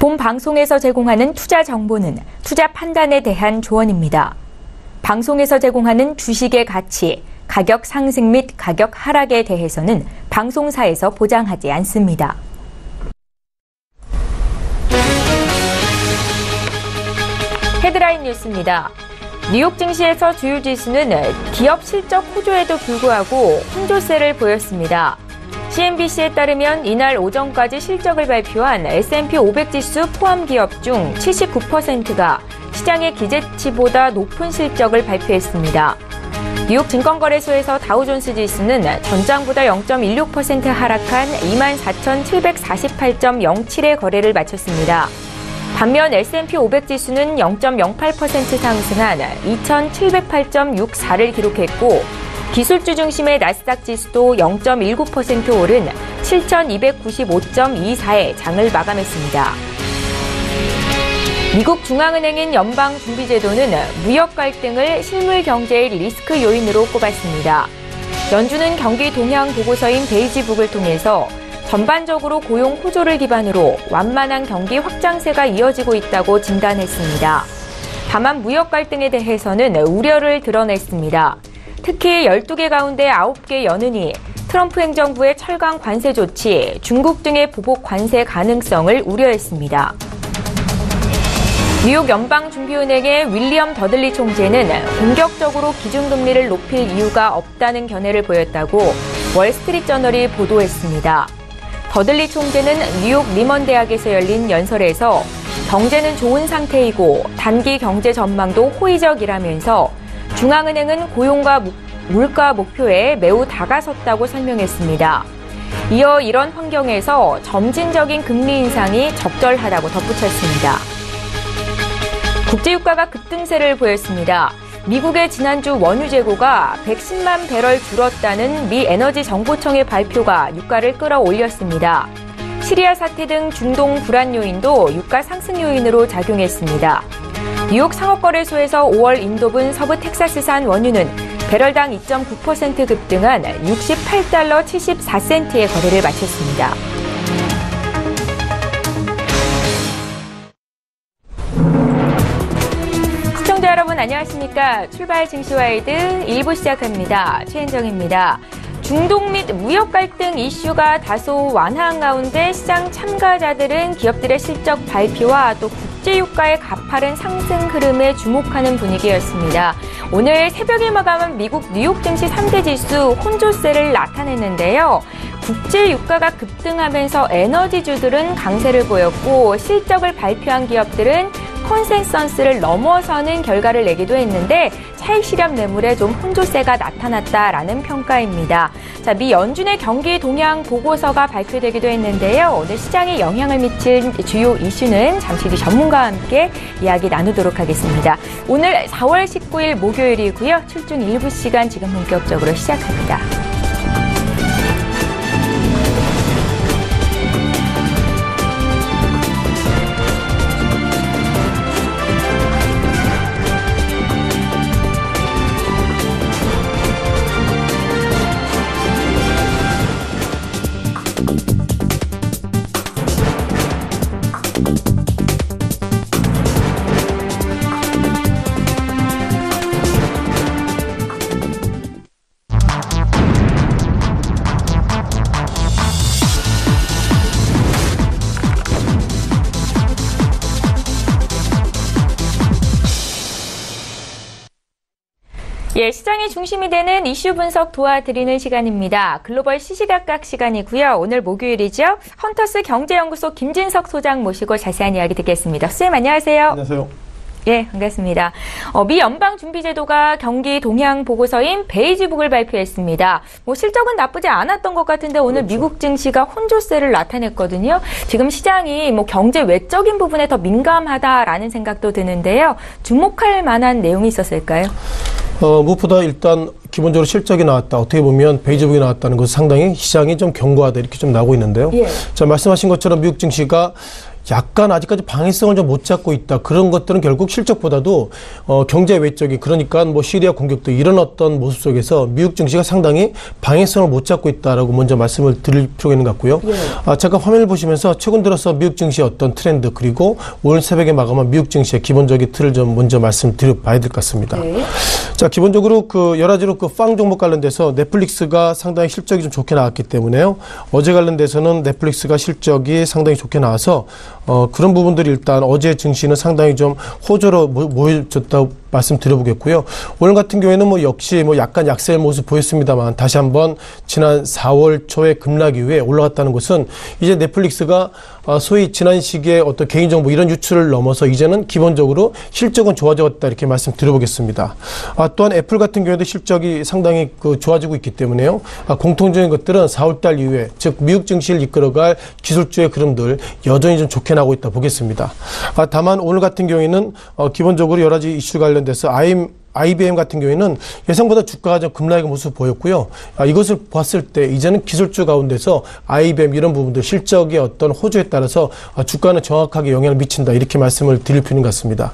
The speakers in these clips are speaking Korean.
본 방송에서 제공하는 투자 정보는 투자 판단에 대한 조언입니다. 방송에서 제공하는 주식의 가치, 가격 상승 및 가격 하락에 대해서는 방송사에서 보장하지 않습니다. 헤드라인 뉴스입니다. 뉴욕 증시에서 주요 지수는 기업 실적 호조에도 불구하고 혼조세를 보였습니다. CNBC에 따르면 이날 오전까지 실적을 발표한 S&P 500 지수 포함 기업 중 79%가 시장의 기대치보다 높은 실적을 발표했습니다. 뉴욕 증권거래소에서 다우존스 지수는 전장보다 0.16% 하락한 24,748.07의 거래를 마쳤습니다. 반면 S&P 500 지수는 0.08% 상승한 2,708.64를 기록했고 기술주 중심의 나스닥 지수도 0.19% 오른 7,295.24의 장을 마감했습니다. 미국 중앙은행인 연방준비제도는 무역 갈등을 실물 경제의 리스크 요인으로 꼽았습니다. 연준은 경기 동향 보고서인 베이지북을 통해서 전반적으로 고용 호조를 기반으로 완만한 경기 확장세가 이어지고 있다고 진단했습니다. 다만 무역 갈등에 대해서는 우려를 드러냈습니다. 특히 12개 가운데 9개 연은이 트럼프 행정부의 철강 관세 조치, 중국 등의 보복 관세 가능성을 우려했습니다. 뉴욕 연방준비은행의 윌리엄 더들리 총재는 공격적으로 기준금리를 높일 이유가 없다는 견해를 보였다고 월스트리트저널이 보도했습니다. 더들리 총재는 뉴욕 리먼 대학에서 열린 연설에서 경제는 좋은 상태이고 단기 경제 전망도 호의적이라면서 중앙은행은 고용과 물가 목표에 매우 다가섰다고 설명했습니다. 이어 이런 환경에서 점진적인 금리 인상이 적절하다고 덧붙였습니다. 국제유가가 급등세를 보였습니다. 미국의 지난주 원유 재고가 110만 배럴 줄었다는 미 에너지 정보청의 발표가 유가를 끌어올렸습니다. 시리아 사태 등 중동 불안 요인도 유가 상승 요인으로 작용했습니다. 뉴욕 상업거래소에서 5월 인도분 서부 텍사스산 원유는 배럴당 2.9% 급등한 68달러 74센트의 거래를 마쳤습니다. 시청자 여러분 안녕하십니까? 출발 증시와이드 1부 시작합니다. 최은정입니다. 중동 및 무역 갈등 이슈가 다소 완화한 가운데 시장 참가자들은 기업들의 실적 발표와 또 국제유가의 가파른 상승 흐름에 주목하는 분위기였습니다. 오늘 새벽에 마감한 미국 뉴욕 증시 3대 지수 혼조세를 나타냈는데요. 국제유가가 급등하면서 에너지주들은 강세를 보였고 실적을 발표한 기업들은 컨센서스를 넘어서는 결과를 내기도 했는데 차익 실현 매물에 좀 혼조세가 나타났다라는 평가입니다. 자, 미 연준의 경기 동향 보고서가 발표되기도 했는데요. 오늘 시장에 영향을 미친 주요 이슈는 잠시 뒤 전문가와 함께 이야기 나누도록 하겠습니다. 오늘 4월 19일 목요일이고요. 출중 일부 시간 지금 본격적으로 시작합니다. 예, 시장의 중심이 되는 이슈 분석 도와드리는 시간입니다. 글로벌 시시각각 시간이고요. 오늘 목요일이죠. 헌터스 경제연구소 김진석 소장 모시고 자세한 이야기 듣겠습니다. 선생님 안녕하세요. 안녕하세요. 예, 반갑습니다. 미 연방준비제도가 경기 동향 보고서인 베이지북을 발표했습니다. 실적은 나쁘지 않았던 것 같은데 오늘 그렇죠. 미국 증시가 혼조세를 나타냈거든요. 지금 시장이 경제 외적인 부분에 더 민감하다라는 생각도 드는데요. 주목할 만한 내용이 있었을까요? 무엇보다 일단 기본적으로 실적이 나왔다. 어떻게 보면 베이지북이 나왔다는 것은 상당히 시장이 좀 견고하다 이렇게 좀 나오고 있는데요. 예. 자, 말씀하신 것처럼 미국 증시가 약간 아직까지 방해성을 좀 못 잡고 있다. 그런 것들은 결국 실적보다도 경제 외적인, 그러니까 뭐 시리아 공격도 이런 어떤 모습 속에서 미국 증시가 상당히 방해성을 못 잡고 있다라고 먼저 말씀을 드릴 필요가 있는 것 같고요. 잠깐 화면을 보시면서 최근 들어서 미국 증시의 어떤 트렌드, 그리고 오늘 새벽에 마감한 미국 증시의 기본적인 틀을 좀 먼저 말씀드려 봐야 될 것 같습니다. 자, 기본적으로 여러 가지로 빵 종목 관련돼서 넷플릭스가 상당히 실적이 좀 좋게 나왔기 때문에요. 어제 관련돼서는 넷플릭스가 실적이 상당히 좋게 나와서 그런 부분들이 일단 어제 증시는 상당히 좀 호조로 모여졌다고 말씀드려보겠고요. 오늘 같은 경우에는 뭐 역시 뭐 약간 약세의 모습 보였습니다만 다시 한번 지난 4월 초에 급락 이후에 올라갔다는 것은 이제 넷플릭스가 소위 지난 시기에 어떤 개인정보 이런 유출을 넘어서 이제는 기본적으로 실적은 좋아졌다 이렇게 말씀드려보겠습니다. 또한 애플 같은 경우에도 실적이 상당히 좋아지고 있기 때문에요. 공통적인 것들은 4월달 이후에 즉 미국 증시를 이끌어갈 기술주의 흐름들 여전히 좀 좋게 나오고 있다 보겠습니다. 다만 오늘 같은 경우에는 기본적으로 여러 가지 이슈 관련돼서 IBM 같은 경우에는 예상보다 주가가 좀 급락의 모습을 보였고요. 이것을 봤을 때 이제는 기술주 가운데서 IBM 이런 부분들 실적의 어떤 호조에 따라서 주가는 정확하게 영향을 미친다 이렇게 말씀을 드릴 필요는 같습니다.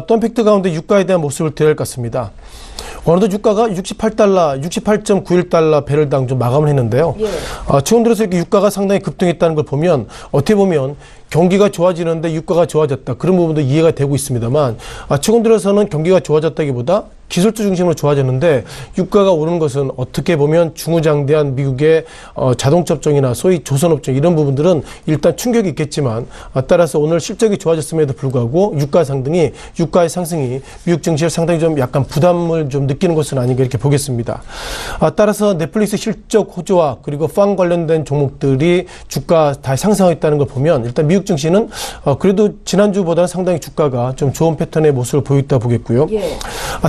또한 팩트 가운데 유가에 대한 모습을 드려야 할 것 같습니다. 어느덧 유가가 68.91달러 배럴당 좀 마감을 했는데요. 최근 들어서 이렇게 유가가 상당히 급등했다는 걸 보면 어떻게 보면 경기가 좋아지는데 유가가 좋아졌다. 그런 부분도 이해가 되고 있습니다만 최근 들어서는 경기가 좋아졌다기보다 기술주 중심으로 좋아졌는데 유가가 오르는 것은 어떻게 보면 중후장대한 미국의 자동차 업종이나 소위 조선업종 이런 부분들은 일단 충격이 있겠지만 따라서 오늘 실적이 좋아졌음에도 불구하고 유가의 상승이 미국 증시를 상당히 좀 약간 부담을 좀 느끼는 것은 아닌가 이렇게 보겠습니다. 따라서 넷플릭스 실적 호조와 그리고 빵 관련된 종목들이 주가 다 상승했다는 걸 보면 일단 미국 증시는 그래도 지난주보다는 상당히 주가가 좀 좋은 패턴의 모습을 보였다 보겠고요.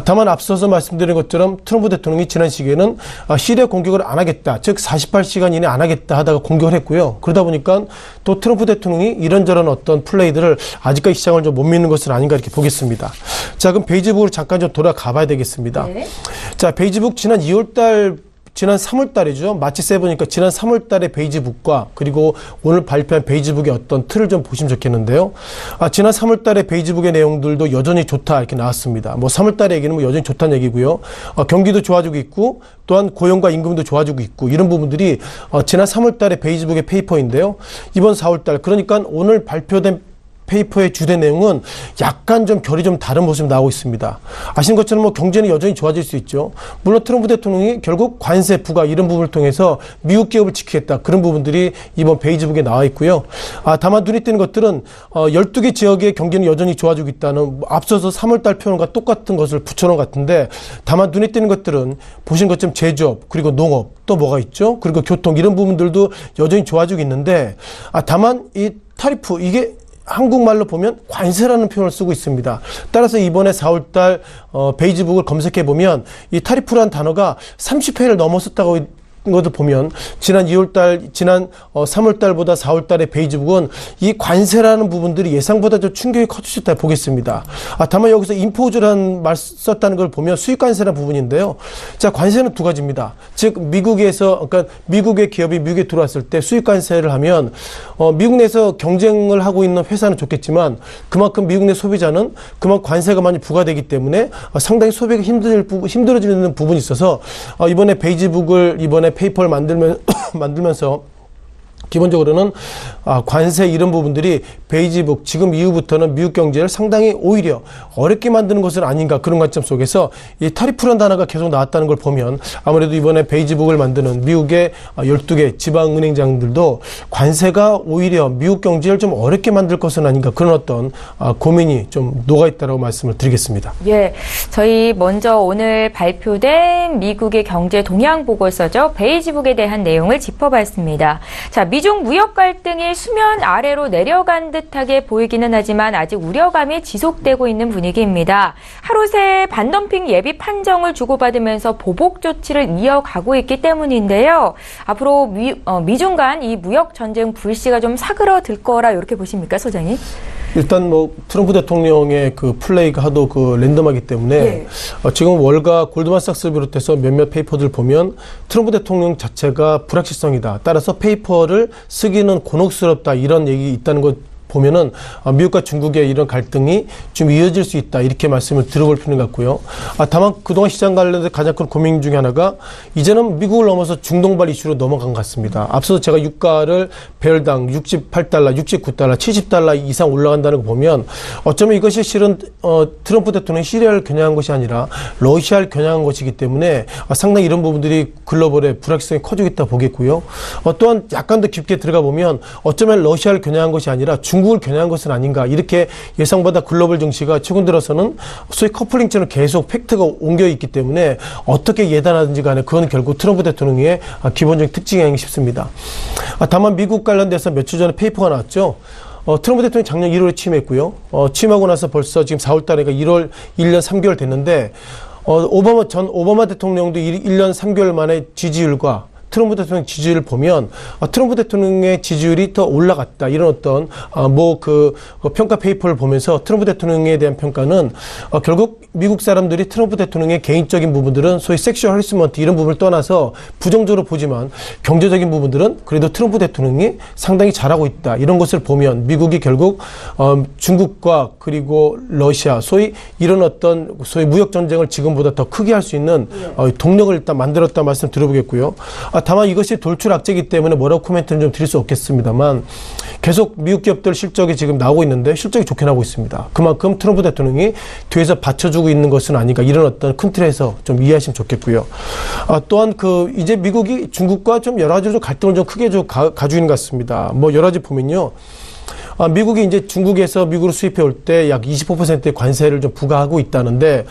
다만 앞서서 말씀드린 것처럼 트럼프 대통령이 지난 시기에는 시리아 공격을 안 하겠다. 즉 48시간 이내 안 하겠다 하다가 공격을 했고요. 그러다 보니까 또 트럼프 대통령이 이런저런 어떤 플레이들을 아직까지 시장을 좀 못 믿는 것은 아닌가 이렇게 보겠습니다. 자, 그럼 베이지북으로 잠깐 좀 돌아가 봐야 되겠습니다. 자, 베이지북 지난 3월달이죠. 마치 세보니까 지난 3월달에 베이지북과 그리고 오늘 발표한 베이지북의 어떤 틀을 좀 보시면 좋겠는데요. 지난 3월달에 베이지북의 내용들도 여전히 좋다 이렇게 나왔습니다. 뭐 3월달의 얘기는 뭐 여전히 좋다는 얘기고요. 경기도 좋아지고 있고 또한 고용과 임금도 좋아지고 있고 이런 부분들이 지난 3월달에 베이지북의 페이퍼인데요. 이번 4월달 그러니까 오늘 발표된 페이퍼의 주된 내용은 약간 좀 결이 좀 다른 모습이 나오고 있습니다. 아시는 것처럼 뭐 경제는 여전히 좋아질 수 있죠. 물론 트럼프 대통령이 결국 관세 부과 이런 부분을 통해서 미국 기업을 지키겠다. 그런 부분들이 이번 베이지북에 나와 있고요. 다만 눈에 띄는 것들은 12개 지역의 경기는 여전히 좋아지고 있다는 앞서서 3월달 표현과 똑같은 것을 붙여놓은 것 같은데 다만 눈에 띄는 것들은 보신 것처럼 제조업 그리고 농업 또 뭐가 있죠. 그리고 교통 이런 부분들도 여전히 좋아지고 있는데 다만 이 타리프 이게 한국말로 보면 관세라는 표현을 쓰고 있습니다. 따라서 이번에 4월달 베이지북을 검색해보면 이 타리프라는 단어가 30회를 넘었었다고 것을 보면 지난 3월달보다 4월달의 베이지북은 이 관세라는 부분들이 예상보다 좀 충격이 커지셨다 보겠습니다. 다만 여기서 임포즈라는 말 썼다는 걸 보면 수익 관세라는 부분인데요. 자, 관세는 두 가지입니다. 즉 그러니까 미국의 기업이 미국에 들어왔을 때 수익 관세를 하면 미국 내에서 경쟁을 하고 있는 회사는 좋겠지만 그만큼 미국 내 소비자는 그만큼 관세가 많이 부과되기 때문에 상당히 소비가 힘들어지는 부분이 있어서 이번에 베이지북을 페이퍼를 만들면서 기본적으로는 관세 이런 부분들이 베이지북 지금 이후부터는 미국 경제를 상당히 오히려 어렵게 만드는 것은 아닌가 그런 관점 속에서 이 타리프라는 단어가 계속 나왔다는 걸 보면 아무래도 이번에 베이지북을 만드는 미국의 12개 지방은행장들도 관세가 오히려 미국 경제를 좀 어렵게 만들 것은 아닌가 그런 어떤 고민이 좀 녹아있다고 말씀을 드리겠습니다. 예, 저희 먼저 오늘 발표된 미국의 경제 동향 보고서죠. 베이지북에 대한 내용을 짚어봤습니다. 자, 미중 무역 갈등이 수면 아래로 내려간 듯하게 보이기는 하지만 아직 우려감이 지속되고 있는 분위기입니다. 하루 새 반덤핑 예비 판정을 주고받으면서 보복 조치를 이어가고 있기 때문인데요. 앞으로 미중 간 이 무역 전쟁 불씨가 좀 사그러들 거라 이렇게 보십니까, 소장님? 일단 트럼프 대통령의 그 플레이가 하도 랜덤하기 때문에 지금 월가 골드만삭스를 비롯해서 몇몇 페이퍼들 보면 트럼프 대통령 자체가 불확실성이다. 따라서 페이퍼를 쓰기는 곤혹스럽다. 이런 얘기 있다는 것 보면은 미국과 중국의 이런 갈등이 좀 이어질 수 있다 이렇게 말씀을 들어볼 필요는 같고요. 다만 그동안 시장 관련해서 가장 큰 고민 중에 하나가 이제는 미국을 넘어서 중동발 이슈로 넘어간 것 같습니다. 앞서서 제가 유가를 배럴당 68달러, 69달러, 70달러 이상 올라간다는 거 보면 어쩌면 이것이 실은 트럼프 대통령이 시리아를 겨냥한 것이 아니라 러시아를 겨냥한 것이기 때문에 상당히 이런 부분들이 글로벌의 불확실성이 커지고 있다 보겠고요. 또한 약간 더 깊게 들어가 보면 어쩌면 러시아를 겨냥한 것이 아니라 중국을 겨냥한 것은 아닌가 이렇게 예상보다 글로벌 증시가 최근 들어서는 소위 커플링처럼 계속 팩트가 옮겨 있기 때문에 어떻게 예단하든지 간에 그건 결국 트럼프 대통령의 기본적인 특징이 아닌가 싶습니다. 다만 미국 관련돼서 며칠 전에 페이퍼가 나왔죠. 트럼프 대통령이 작년 1월에 취임했고요. 취임하고 나서 벌써 지금 4월 달에가 1년 3개월 됐는데 오바마 대통령도 1년 3개월 만에 지지율과 트럼프 대통령 지지율을 보면 트럼프 대통령의 지지율이 더 올라갔다 이런 어떤 평가 페이퍼를 보면서 트럼프 대통령에 대한 평가는 결국 미국 사람들이 트럼프 대통령의 개인적인 부분들은 소위 섹슈얼 허리스먼트 이런 부분을 떠나서 부정적으로 보지만 경제적인 부분들은 그래도 트럼프 대통령이 상당히 잘하고 있다 이런 것을 보면 미국이 결국 중국과 그리고 러시아 소위 이런 어떤 소위 무역 전쟁을 지금보다 더 크게 할 수 있는 동력을 일단 만들었다 말씀 드려보겠고요. 다만 이것이 돌출악재이기 때문에 뭐라고 코멘트는 좀 드릴 수 없겠습니다만 계속 미국 기업들 실적이 지금 나오고 있는데 실적이 좋게 나오고 있습니다. 그만큼 트럼프 대통령이 뒤에서 받쳐주고 있는 것은 아닌가 이런 어떤 큰 틀에서 좀 이해하시면 좋겠고요. 또한 이제 미국이 중국과 좀 여러 가지로 갈등을 좀 크게 가지고 있는 것 같습니다. 여러 가지 보면요. 미국이 이제 중국에서 미국으로 수입해 올 때 약 25%의 관세를 좀 부과하고 있다는데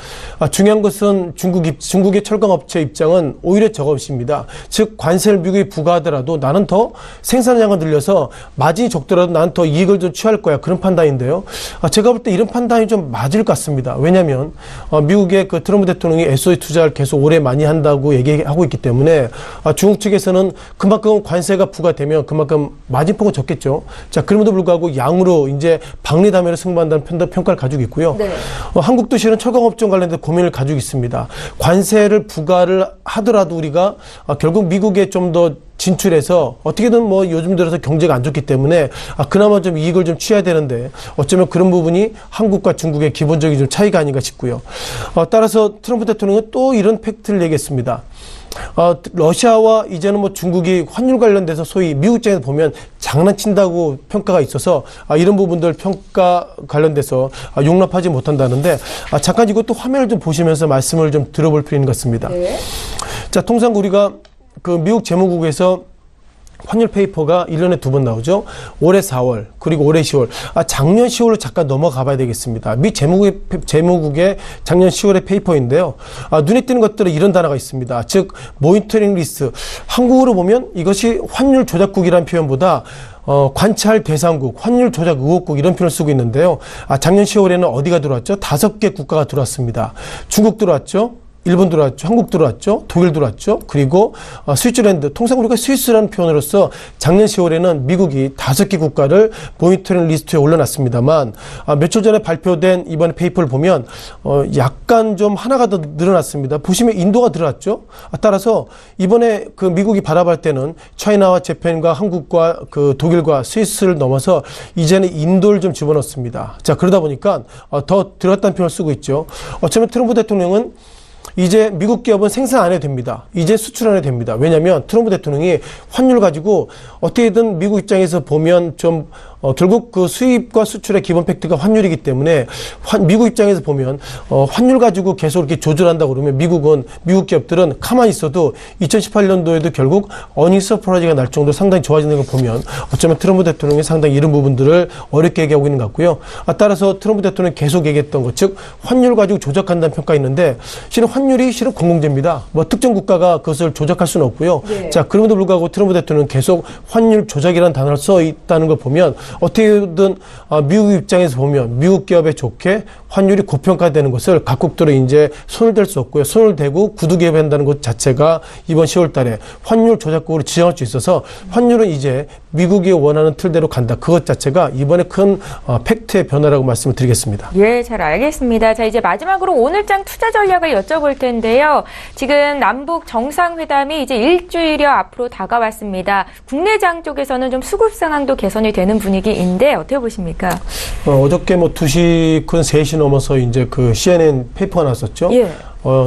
중요한 것은 중국의 철강업체 입장은 오히려 저것입니다. 즉 관세를 미국이 부과하더라도 나는 더 생산량을 늘려서 마진이 적더라도 나는 더 이익을 좀 취할 거야 그런 판단인데요. 제가 볼 때 이런 판단이 좀 맞을 것 같습니다. 왜냐하면 미국의 그 트럼프 대통령이 SOE 투자를 계속 오래 많이 한다고 얘기하고 있기 때문에 중국 측에서는 그만큼 관세가 부과되면 그만큼 마진폭은 적겠죠. 자 그럼에도 불구하고 양으로 이제 박리담회를 승부한다는 평가를 가지고 있고요. 네. 한국도 실은 철강업종 관련된 고민을 가지고 있습니다. 관세를 부과를 하더라도 우리가 결국 미국에 좀 더 진출해서 어떻게든 요즘 들어서 경제가 안 좋기 때문에 그나마 좀 이익을 좀 취해야 되는데 어쩌면 그런 부분이 한국과 중국의 기본적인 좀 차이가 아닌가 싶고요. 따라서 트럼프 대통령은 또 이런 팩트를 얘기했습니다. 러시아와 이제는 중국이 환율 관련돼서 소위 미국 입장에서 보면 장난친다고 평가가 있어서 이런 부분들 평가 관련돼서 용납하지 못한다는데 잠깐 이것도 화면을 좀 보시면서 말씀을 좀 들어볼 필요 있는 것 같습니다. 네. 자, 통상 우리가 미국 재무국에서 환율 페이퍼가 1년에 2번 나오죠. 올해 4월 그리고 올해 10월. 작년 10월로 잠깐 넘어가 봐야 되겠습니다. 미 재무국의 작년 10월의 페이퍼인데요. 눈에 띄는 것들은 이런 단어가 있습니다. 즉 모니터링 리스트. 한국어로 보면 이것이 환율 조작국이라는 표현보다 관찰 대상국, 환율 조작 의혹국 이런 표현을 쓰고 있는데요. 작년 10월에는 어디가 들어왔죠? 5개 국가가 들어왔습니다. 중국 들어왔죠. 일본 들어왔죠. 한국 들어왔죠. 독일 들어왔죠. 그리고 스위스랜드. 통상 우리가 스위스라는 표현으로서 작년 10월에는 미국이 5개 국가를 모니터링 리스트에 올려놨습니다만 며칠 전에 발표된 이번에 페이퍼를 보면 약간 좀 하나가 더 늘어났습니다. 보시면 인도가 들어왔죠. 따라서 이번에 미국이 바라볼 때는 차이나와 재팬과 한국과 독일과 스위스를 넘어서 이제는 인도를 좀 집어넣습니다. 자, 그러다 보니까 더 들어갔다는 표현을 쓰고 있죠. 어쩌면 트럼프 대통령은 이제 미국 기업은 생산 안 해도 됩니다. 이제 수출 안 해도 됩니다. 왜냐하면 트럼프 대통령이 환율 가지고 어떻게든 미국 입장에서 보면 좀 결국 수입과 수출의 기본 팩트가 환율이기 때문에 미국 입장에서 보면 환율 가지고 계속 이렇게 조절한다고 그러면 미국 기업들은 가만히 있어도 2018년도에도 결국 어닝 서프라이즈가 날 정도로 상당히 좋아지는 걸 보면 어쩌면 트럼프 대통령이 상당히 이런 부분들을 어렵게 얘기하고 있는 것 같고요. 따라서 트럼프 대통령이 계속 얘기했던 것, 즉 환율 가지고 조작한다는 평가 있는데 실은 환율이 공공재입니다. 특정 국가가 그것을 조작할 수는 없고요. 네. 자, 그럼에도 불구하고 트럼프 대통령은 계속 환율 조작이라는 단어를 써 있다는 걸 보면 어떻게든 미국 입장에서 보면 미국 기업에 좋게 환율이 고평가되는 것을 각국들은 이제 손을 댈 수 없고요. 손을 대고 구두 개입한다는 것 자체가 이번 10월 달에 환율 조작국으로 지정할 수 있어서 환율은 이제 미국이 원하는 틀대로 간다. 그것 자체가 이번에 큰 팩트의 변화라고 말씀을 드리겠습니다. 예, 잘 알겠습니다. 자, 이제 마지막으로 오늘장 투자 전략을 여쭤볼 텐데요. 지금 남북 정상회담이 이제 일주일여 앞으로 다가왔습니다. 국내장 쪽에서는 좀 수급 상황도 개선이 되는 분위기 분위기인데 어떻게 보십니까? 어저께 뭐 2시, 근 3시 넘어서 이제 그 CNN 페이퍼가 나왔었죠. 예.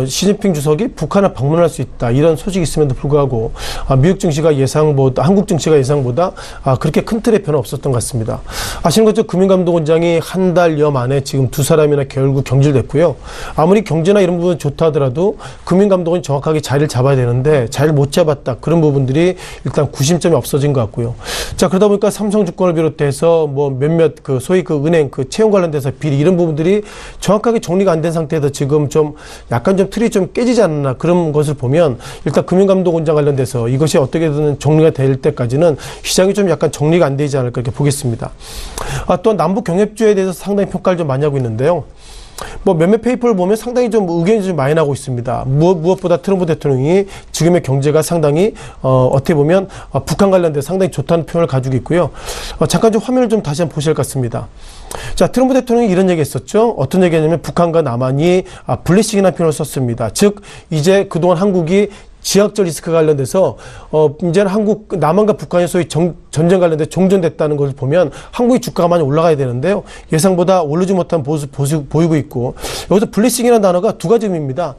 시진핑 주석이 북한을 방문할 수 있다. 이런 소식이 있음에도 불구하고 미국 증시가 예상보다, 한국 증시가 예상보다 그렇게 큰 틀의 변화 없었던 것 같습니다. 아시는 것처럼 금융감독원장이 한 달여 만에 지금 두 사람이나 결국 경질됐고요. 아무리 경제나 이런 부분 좋다 하더라도 금융감독원이 정확하게 자리를 잡아야 되는데 자리를 못 잡았다. 그런 부분들이 일단 구심점이 없어진 것 같고요. 자, 그러다 보니까 삼성증권을 비롯해서 뭐 몇몇 그 소위 그 은행 그 채용 관련돼서 비리 이런 부분들이 정확하게 정리가 안 된 상태에서 지금 좀 약간 좀 틀이 좀 깨지지 않나 그런 것을 보면 일단 금융감독원장 관련돼서 이것이 어떻게든 정리가 될 때까지는 시장이 좀 약간 정리가 안 되지 않을까 이렇게 보겠습니다. 또한 남북 경협주에 대해서 상당히 평가를 좀 많이 하고 있는데요. 뭐 몇몇 페이퍼를 보면 상당히 좀 의견이 좀 많이 나고 있습니다. 무엇보다 트럼프 대통령이 지금의 경제가 상당히 어떻게 보면 북한 관련돼서 상당히 좋다는 표현을 가지고 있고요. 잠깐 좀 화면을 좀 다시 한번 보셔야 할 것 같습니다. 자, 트럼프 대통령이 이런 얘기 했었죠. 어떤 얘기냐면 북한과 남한이 블리싱이라는 표현을 썼습니다. 즉 이제 그동안 한국이 지역적 리스크 관련돼서 이제는 남한과 북한의 소위 전쟁 관련돼 종전됐다는 것을 보면 한국의 주가가 많이 올라가야 되는데요. 예상보다 오르지 못한 모습 보이고 있고 여기서 블리싱이라는 단어가 두 가지 의미입니다.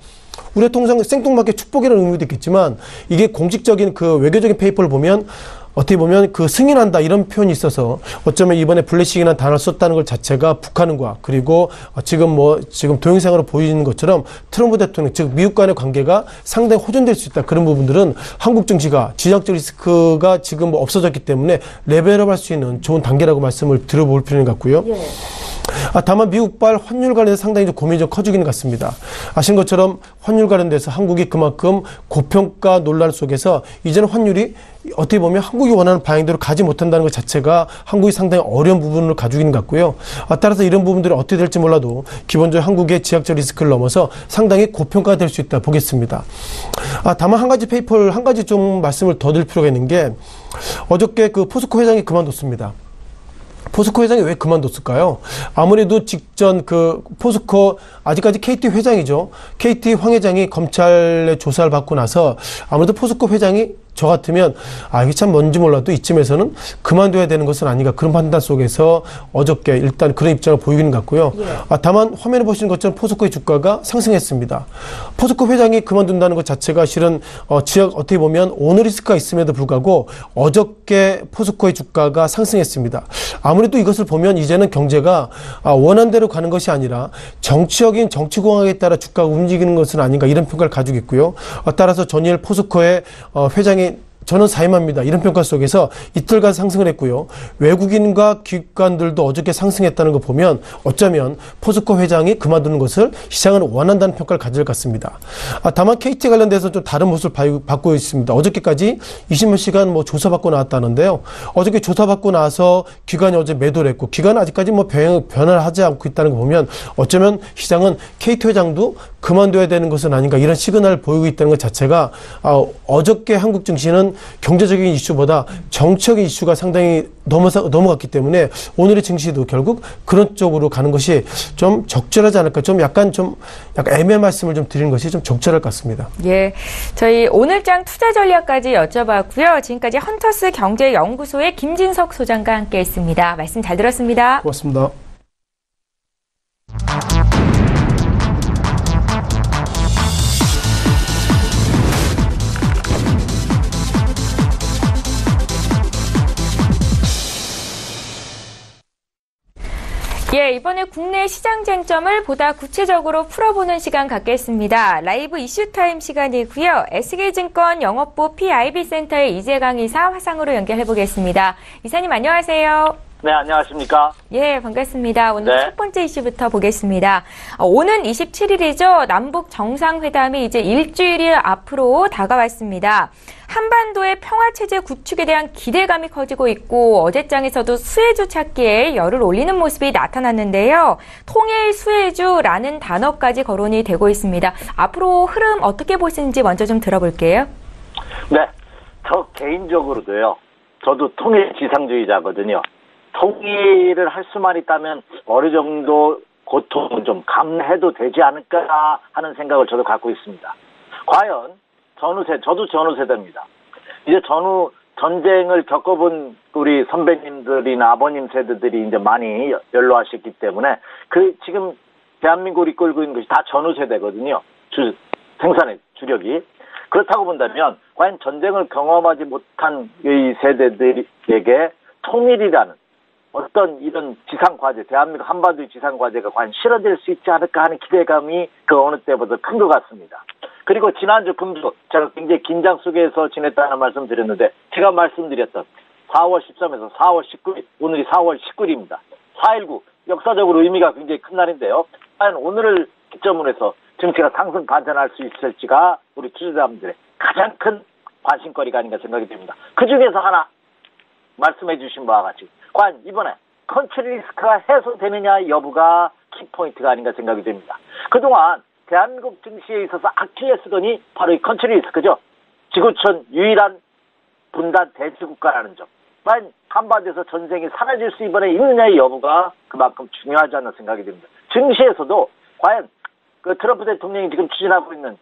우리가 통상 생뚱맞게 축복이라는 의미도 있겠지만 이게 공식적인 그 외교적인 페이퍼를 보면 어떻게 보면 그 승인한다 이런 표현이 있어서 어쩌면 이번에 블레싱이라는 단어를 썼다는 것 자체가 북한과 그리고 지금 동영상으로 보이는 것처럼 트럼프 대통령 즉 미국 간의 관계가 상당히 호전될 수 있다. 그런 부분들은 한국 증시가 지정적 리스크가 지금 뭐 없어졌기 때문에 레벨업할 수 있는 좋은 단계라고 말씀을 드려볼 필요는 같고요. 예. 다만 미국발 환율 관련해서 상당히 좀 고민이 좀 커지기는 같습니다. 아신 것처럼 환율 관련돼서 한국이 그만큼 고평가 논란 속에서 이제는 환율이 어떻게 보면 한국이 원하는 방향대로 가지 못한다는 것 자체가 한국이 상당히 어려운 부분을 가지고 있는 것 같고요. 따라서 이런 부분들이 어떻게 될지 몰라도 기본적으로 한국의 지역적 리스크를 넘어서 상당히 고평가가 될 수 있다 보겠습니다. 다만 한 가지 좀 말씀을 더 드릴 필요가 있는 게 어저께 그 포스코 회장이 그만뒀습니다. 포스코 회장이 왜 그만뒀을까요? 아무래도 직전 그 포스코 아직까지 KT 회장이죠. KT 황 회장이 검찰의 조사를 받고 나서 아무래도 포스코 회장이 저 같으면 이게 참 뭔지 몰라도 이쯤에서는 그만둬야 되는 것은 아닌가 그런 판단 속에서 어저께 일단 그런 입장을 보이는 것 같고요. 예. 다만 화면에 보시는 것처럼 포스코의 주가가 상승했습니다. 포스코 회장이 그만둔다는 것 자체가 실은 지역 어떻게 보면 오너 리스크가 있음에도 불구하고 어저께 포스코의 주가가 상승했습니다. 아무래도 이것을 보면 이제는 경제가 원한 대로 가는 것이 아니라 정치적인 정치공학에 따라 주가가 움직이는 것은 아닌가 이런 평가를 가지고 있고요. 따라서 전일 포스코의 회장이 저는 사임합니다. 이런 평가 속에서 이틀간 상승을 했고요. 외국인과 기관들도 어저께 상승했다는 거 보면 어쩌면 포스코 회장이 그만두는 것을 시장은 원한다는 평가를 가질 것 같습니다. 다만 KT 관련돼서 좀 다른 모습을 받고 있습니다. 어저께까지 20몇 시간 뭐 조사받고 나왔다는데요. 어저께 조사받고 나서 기관이 어제 매도를 했고 기관은 아직까지 뭐 변화를 하지 않고 있다는 거 보면 어쩌면 시장은 KT 회장도 그만둬야 되는 것은 아닌가 이런 시그널을 보이고 있다는 것 자체가 어저께 한국 증시는 경제적인 이슈보다 정치적인 이슈가 상당히 넘어갔기 때문에 오늘의 증시도 결국 그런 쪽으로 가는 것이 좀 적절하지 않을까 약간 애매한 말씀을 좀 드리는 것이 좀 적절할 것 같습니다. 예, 저희 오늘장 투자 전략까지 여쭤봤고요. 지금까지 헌터스 경제연구소의 김진석 소장과 함께했습니다. 말씀 잘 들었습니다. 고맙습니다. 예, 이번에 국내 시장 쟁점을 보다 구체적으로 풀어보는 시간 갖겠습니다. 라이브 이슈타임 시간이고요. SK증권 영업부 PIB센터의 이재강 이사 화상으로 연결해보겠습니다. 이사님 안녕하세요. 네, 안녕하십니까? 예, 반갑습니다. 오늘 첫 번째 이슈부터 보겠습니다. 오는 27일이죠. 남북 정상회담이 이제 일주일이 앞으로 다가왔습니다. 한반도의 평화체제 구축에 대한 기대감이 커지고 있고 어제장에서도 수혜주 찾기에 열을 올리는 모습이 나타났는데요. 통일 수혜주라는 단어까지 거론이 되고 있습니다. 앞으로 흐름 어떻게 보시는지 먼저 좀 들어볼게요. 네, 저 개인적으로도요. 저도 통일 지상주의자거든요. 통일을 할 수만 있다면 어느 정도 고통은 좀 감내해도 되지 않을까 하는 생각을 저도 갖고 있습니다. 과연 저도 전후 세대입니다. 이제 전후 전쟁을 겪어본 우리 선배님들이나 아버님 세대들이 이제 많이 연로하셨기 때문에 지금 대한민국을 이끌고 있는 것이 다 전후 세대거든요. 생산의 주력이. 그렇다고 본다면 과연 전쟁을 경험하지 못한 이 세대들에게 통일이라는 어떤 이런 지상과제, 대한민국 한반도의 지상과제가 과연 실현될 수 있지 않을까 하는 기대감이 그 어느 때보다 큰 것 같습니다. 그리고 지난주 금주 제가 굉장히 긴장 속에서 지냈다는 말씀 드렸는데 제가 말씀드렸던 4월 13일에서 4월 19일, 오늘이 4월 19일입니다. 4.19 역사적으로 의미가 굉장히 큰 날인데요. 과연 오늘을 기점으로 해서 정치가 상승 반전할 수 있을지가 우리 투자자분들의 가장 큰 관심거리가 아닌가 생각이 됩니다. 그 중에서 하나 말씀해 주신 바와 같이 과연 이번에 컨트리 리스크가 해소되느냐 여부가 키포인트가 아닌가 생각이 됩니다. 그동안 대한민국 증시에 있어서 아킬레스건이 바로 이 컨트리 리스크죠. 지구촌 유일한 분단 대지국가라는 점. 과연 한반도에서 전쟁이 사라질 수 이번에 있느냐의 여부가 그만큼 중요하지 않나 생각이 됩니다. 증시에서도 과연 그 트럼프 대통령이 지금 추진하고 있는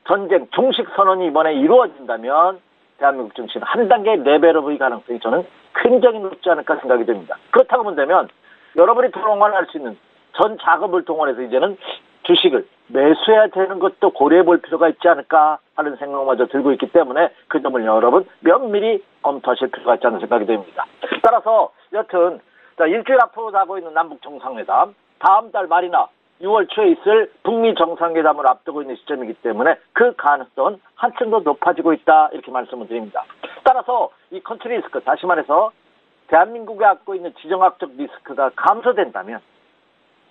전쟁 종식 선언이 이번에 이루어진다면 대한민국 증시는 한 단계 레벨업의 가능성이 저는 굉장히 높지 않을까 생각이 됩니다. 그렇다고 본다면 여러분이 동원할 수 있는 전 자금을 동원해서 이제는 주식을 매수해야 되는 것도 고려해 볼 필요가 있지 않을까 하는 생각마저 들고 있기 때문에 그 점을 여러분 면밀히 검토하실 필요가 있지 않나 생각이 됩니다. 따라서 여튼 일주일 앞으로 나고 있는 남북 정상회담, 다음 달 말이나 6월 초에 있을 북미 정상회담을 앞두고 있는 시점이기 때문에 그 가능성은 한층 더 높아지고 있다 이렇게 말씀을 드립니다. 따라서 이 컨트리 리스크, 다시 말해서 대한민국이 갖고 있는 지정학적 리스크가 감소된다면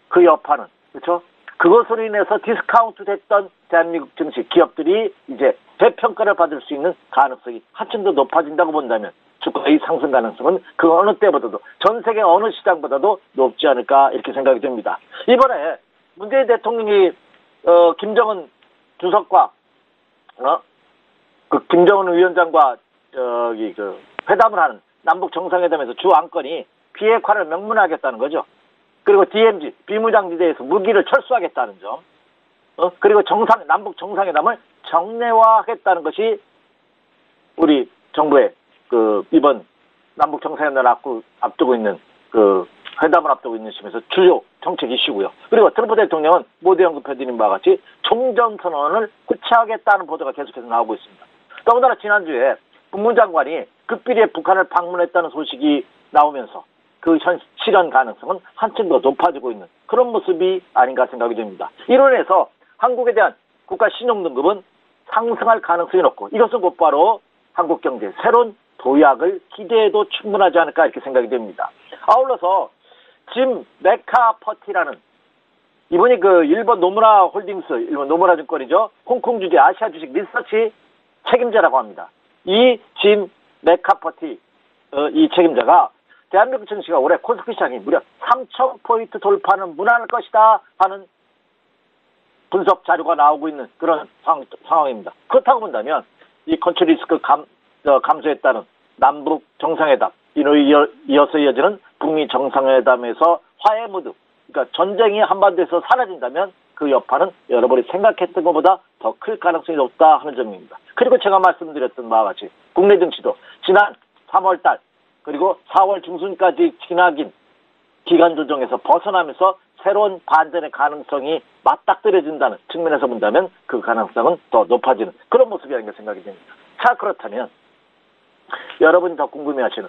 그 여파는 그렇죠? 그것으로 인해서 디스카운트 됐던 대한민국 증시 기업들이 이제 재평가를 받을 수 있는 가능성이 한층 더 높아진다고 본다면 주가의 상승 가능성은 그 어느 때보다도 전 세계 어느 시장보다도 높지 않을까 이렇게 생각이 됩니다. 이번에 문재인 대통령이 김정은 주석과 그 김정은 위원장과 회담을 하는 남북 정상회담에서 주 안건이 비핵화를 명문화하겠다는 거죠. 그리고 DMZ 비무장지대에서 무기를 철수하겠다는 점, 그리고 남북 정상회담을 정례화하겠다는 것이 우리 정부의 이번 남북 정상회담을 앞두고 있는 회담을 앞두고 있는 시점에서 주요 정책 이슈고요. 그리고 트럼프 대통령은 모두 언급해드린 바와 같이 종전선언을 구체하겠다는 보도가 계속해서 나오고 있습니다. 더군다나 지난주에 국무장관이 급비리에 북한을 방문했다는 소식이 나오면서 그 실현 가능성은 한층 더 높아지고 있는 그런 모습이 아닌가 생각이 됩니다. 이로 인해서 한국에 대한 국가 신용등급은 상승할 가능성이 높고 이것은 곧바로 한국 경제의 새로운 도약을 기대해도 충분하지 않을까 이렇게 생각이 됩니다. 아울러서 짐 메카퍼티라는 이분이 일본 노무라 홀딩스, 일본 노무라 증권이죠. 홍콩 주재 아시아 주식 리서치 책임자라고 합니다. 이 짐 메카퍼티 이 책임자가 대한민국 증시가 올해 코스피 시장이 무려 3,000포인트 돌파는 무난할 것이다 하는 분석 자료가 나오고 있는 그런 상황입니다. 그렇다고 본다면 이 컨트리 리스크 감소에 따른 남북 정상회담, 이어서 이어지는 북미 정상회담에서 화해 무드, 그러니까 전쟁이 한반도에서 사라진다면 그 여파는 여러분이 생각했던 것보다 더 클 가능성이 높다 하는 점입니다. 그리고 제가 말씀드렸던 바와 같이 국내 증시도 지난 3월달 그리고 4월 중순까지 지나긴 기간 조정에서 벗어나면서 새로운 반전의 가능성이 맞닥뜨려진다는 측면에서 본다면 그 가능성은 더 높아지는 그런 모습이 아닌가 생각이 됩니다. 자, 그렇다면 여러분이 더 궁금해하시는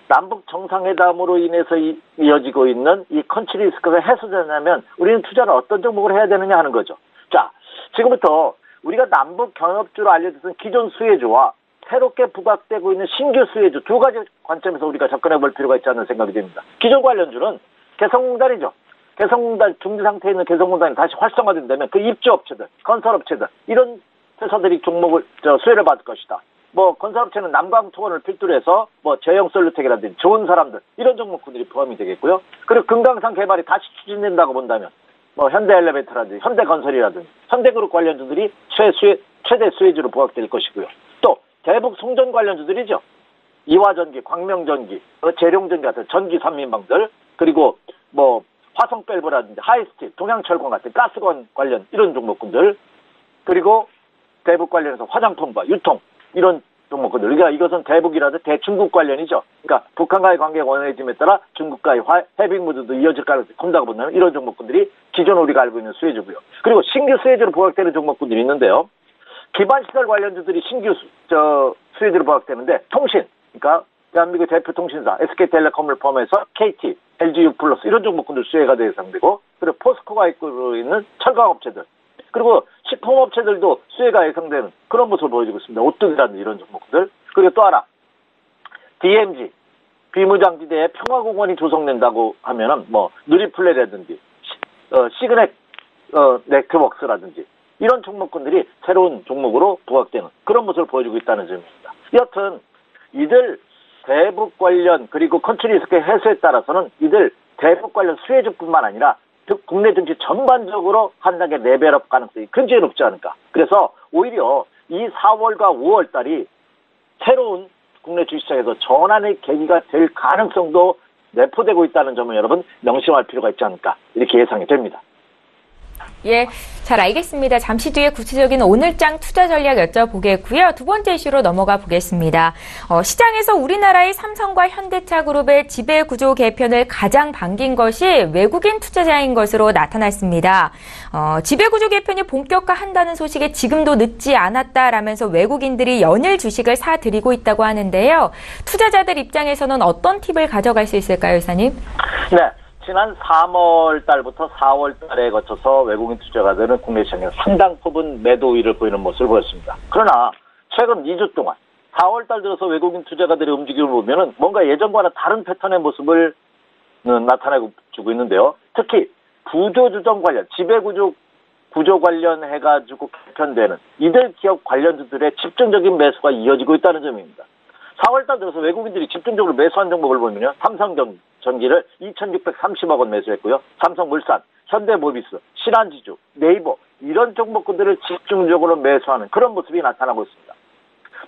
남북 정상회담으로 인해서 이어지고 있는 이 컨트리 리스크가 해소되려면 우리는 투자를 어떤 종목을 해야 되느냐 하는 거죠. 자, 지금부터 우리가 남북 경협주로 알려졌던 기존 수혜주와 새롭게 부각되고 있는 신규 수혜주 두 가지 관점에서 우리가 접근해 볼 필요가 있지 않는 생각이 듭니다. 기존 관련주는 개성공단이죠. 개성공단 중지 상태에 있는 개성공단이 다시 활성화된다면 그 입주업체들, 건설업체들 이런 회사들이 수혜를 받을 것이다. 건설업체는 남광토건을 필두로 해서 제형솔루텍이라든지 좋은 사람들 이런 종목군들이 포함이 되겠고요. 그리고 금강산 개발이 다시 추진된다고 본다면 현대엘리베이터라든지 현대건설이라든지 현대그룹 관련주들이 최대 수혜주로 부각될 것이고요. 또 대북 송전 관련주들이죠. 이화전기, 광명전기, 재룡전기 같은 전기 산민방들 그리고 화성밸브라든지 하이스틸, 동양철강 같은 가스관 관련 이런 종목군들 그리고 대북 관련해서 화장품과 유통 이런 종목들. 그러니까 이것은 대북이라도 대중국 관련이죠. 그러니까 북한과의 관계가 원활해짐에 따라 중국과의 해빙 무드도 이어질 가능성이 큰다고 본다면 이런 종목군들이 기존 우리가 알고 있는 수혜주고요. 그리고 신규 수혜주로 부각되는 종목군들이 있는데요. 기반시설 관련주들이 신규 수혜주로 부각되는데 통신, 그러니까 대한민국 대표 통신사 SK텔레콤을 포함해서 KT, LGU+, 이런 종목군들 수혜가 예상되고, 그리고 포스코가 입고 있는 철강업체들, 그리고 식품업체들도 수혜가 예상되는 그런 모습을 보여주고 있습니다. 오뚜기라는 이런 종목들. 그리고 또 하나, DMZ, 비무장지대에 평화공원이 조성된다고 하면은 뭐 누리플레이라든지 시그넷 네트워크스라든지 이런 종목군들이 새로운 종목으로 부각되는 그런 모습을 보여주고 있다는 점입니다. 여튼 이들 대북 관련 그리고 컨트리 리스크 해소에 따라서는 이들 대북 관련 수혜주뿐만 아니라 국내 증시 전반적으로 한 단계 레벨업 가능성이 굉장히 높지 않을까. 그래서 오히려 이 4월과 5월 달이 새로운 국내 주식시장에서 전환의 계기가 될 가능성도 내포되고 있다는 점을 여러분 명심할 필요가 있지 않을까 이렇게 예상이 됩니다. 예, 잘 알겠습니다. 잠시 뒤에 구체적인 오늘장 투자 전략 여쭤보겠고요. 두 번째 이슈로 넘어가 보겠습니다. 시장에서 우리나라의 삼성과 현대차 그룹의 지배구조 개편을 가장 반긴 것이 외국인 투자자인 것으로 나타났습니다. 지배구조 개편이 본격화한다는 소식에 지금도 늦지 않았다라면서 외국인들이 연일 주식을 사들이고 있다고 하는데요. 투자자들 입장에서는 어떤 팁을 가져갈 수 있을까요, 이사님? 네. 지난 3월 달부터 4월 달에 거쳐서 외국인 투자가들은 국내 시장에 상당 부분 매도 우위를 보이는 모습을 보였습니다. 그러나 최근 2주 동안 4월 달 들어서 외국인 투자가들의 움직임을 보면은 뭔가 예전과는 다른 패턴의 모습을 나타내고 주고 있는데요. 특히 구조조정 관련, 지배구조 관련해가지고 개편되는 이들 기업 관련주들의 집중적인 매수가 이어지고 있다는 점입니다. 4월 달 들어서 외국인들이 집중적으로 매수한 종목을 보면요. 삼성전기를 2,630억 원 매수했고요. 삼성물산, 현대모비스, 신한지주, 네이버 이런 종목군들을 집중적으로 매수하는 그런 모습이 나타나고 있습니다.